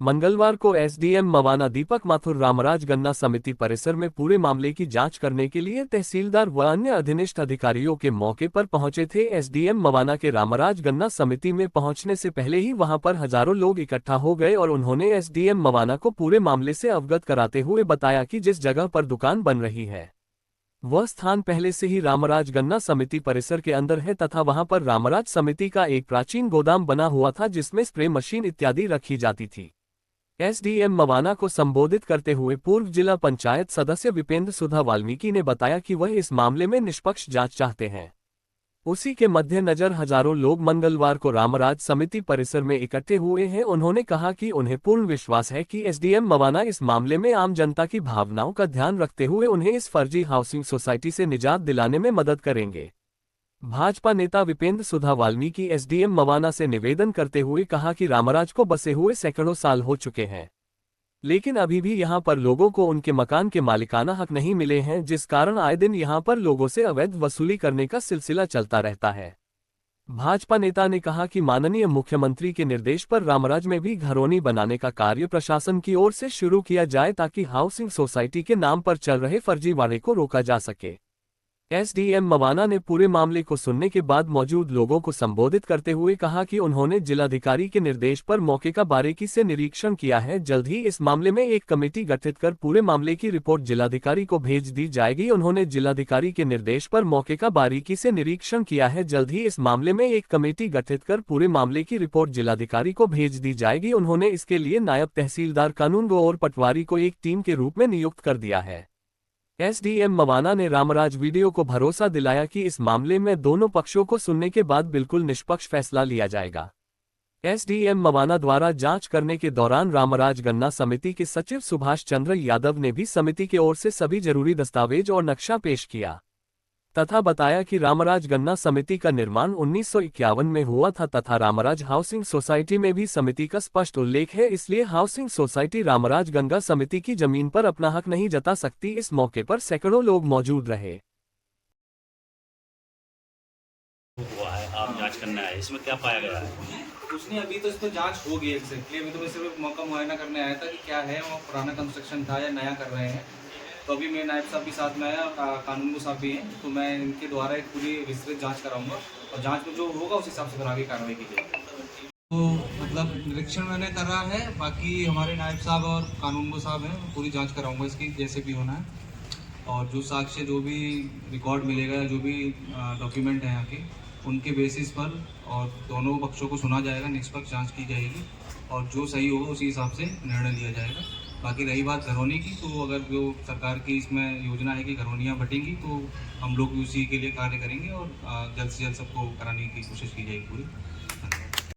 मंगलवार को एसडीएम मवाना दीपक माथुर रामराज गन्ना समिति परिसर में पूरे मामले की जांच करने के लिए तहसीलदार व अन्य अधीनस्थ अधिकारियों के मौके पर पहुंचे थे। एसडीएम मवाना के रामराज गन्ना समिति में पहुंचने से पहले ही वहां पर हजारों लोग इकट्ठा हो गए और उन्होंने एसडीएम मवाना को पूरे मामले से अवगत कराते हुए बताया कि जिस जगह पर दुकान बन रही है वह स्थान पहले से ही रामराज गन्ना समिति परिसर के अंदर है तथा वहां पर रामराज समिति का एक प्राचीन गोदाम बना हुआ था जिसमें स्प्रे मशीन इत्यादि रखी जाती थी। एसडीएम मवाना को संबोधित करते हुए पूर्व जिला पंचायत सदस्य विपेंद्र सुधा वाल्मीकि ने बताया कि वह इस मामले में निष्पक्ष जांच चाहते हैं। उसी के मद्देनजर हजारों लोग मंगलवार को रामराज समिति परिसर में इकट्ठे हुए हैं। उन्होंने कहा कि उन्हें पूर्ण विश्वास है कि एसडीएम मवाना इस मामले में आम जनता की भावनाओं का ध्यान रखते हुए उन्हें इस फर्जी हाउसिंग सोसाइटी से निजात दिलाने में मदद करेंगे। भाजपा नेता विपेंद्र सुधा वाल्मीकि एसडीएम मवाना से निवेदन करते हुए कहा कि रामराज को बसे हुए सैकड़ों साल हो चुके हैं, लेकिन अभी भी यहां पर लोगों को उनके मकान के मालिकाना हक नहीं मिले हैं, जिस कारण आए दिन यहां पर लोगों से अवैध वसूली करने का सिलसिला चलता रहता है। भाजपा नेता ने कहा कि माननीय मुख्यमंत्री के निर्देश पर रामराज में भी घरौनी बनाने का कार्य प्रशासन की ओर से शुरू किया जाए ताकि हाउसिंग सोसाइटी के नाम पर चल रहे फर्जीवाड़े को रोका जा सके। एसडीएम मवाना ने पूरे मामले को सुनने के बाद मौजूद लोगों को संबोधित करते हुए कहा कि उन्होंने जिलाधिकारी के निर्देश पर मौके का बारीकी से निरीक्षण किया है। जल्द ही इस मामले में एक कमेटी गठित कर पूरे मामले की रिपोर्ट जिलाधिकारी को भेज दी जाएगी। उन्होंने जिलाधिकारी के निर्देश पर मौके का बारीकी से निरीक्षण किया है। जल्द ही इस मामले में एक कमेटी गठित कर पूरे मामले की रिपोर्ट जिलाधिकारी को भेज दी जाएगी। उन्होंने इसके लिए नायब तहसीलदार कानून और पटवारी को एक टीम के रूप में नियुक्त कर दिया है। एसडीएम मवाना ने रामराज वीडियो को भरोसा दिलाया कि इस मामले में दोनों पक्षों को सुनने के बाद बिल्कुल निष्पक्ष फैसला लिया जाएगा। एसडीएम मवाना द्वारा जांच करने के दौरान रामराज गन्ना समिति के सचिव सुभाष चंद्र यादव ने भी समिति की ओर से सभी जरूरी दस्तावेज और नक्शा पेश किया तथा बताया कि रामराज गन्ना समिति का निर्माण 1951 में हुआ था तथा रामराज हाउसिंग सोसाइटी में भी समिति का स्पष्ट उल्लेख है, इसलिए हाउसिंग सोसाइटी रामराज गंगा समिति की जमीन पर अपना हक नहीं जता सकती। इस मौके पर सैकड़ों लोग मौजूद रहे। हुआ है, आप जांच करना है, इसमें क्या पाया गया है? कुछ नहीं, अभी तो इस पर जांच होगी एग्जैक्टली। अभी तो मैं सिर्फ मौका मुआयना करने आया था कि क्या है, वो पुराना कंस्ट्रक्शन था या नया कर रहे हैं। तो अभी मैं नायब साहब भी साथ में आया, कानून साहब भी हैं, तो मैं इनके द्वारा एक पूरी विस्तृत जांच कराऊंगा और जांच में जो होगा उस हिसाब से फिर आगे कार्रवाई की जाएगी। तो मतलब निरीक्षण मैंने कर रहा है, बाकी हमारे नायब साहब और कानून साहब हैं, पूरी जाँच कराऊँगा इसकी जैसे भी होना है। और जो साक्ष्य, जो भी रिकॉर्ड मिलेगा, जो भी डॉक्यूमेंट हैं यहाँ के, उनके बेसिस पर और दोनों पक्षों को सुना जाएगा, निष्पक्ष जांच की जाएगी और जो सही होगा उसी हिसाब से निर्णय लिया जाएगा। बाकी रही बात घरौनी की, तो अगर जो सरकार की इसमें योजना है कि घरौनियाँ बटेंगी, तो हम लोग भी उसी के लिए कार्य करेंगे और जल्द से जल्द सबको कराने की कोशिश की जाएगी पूरी।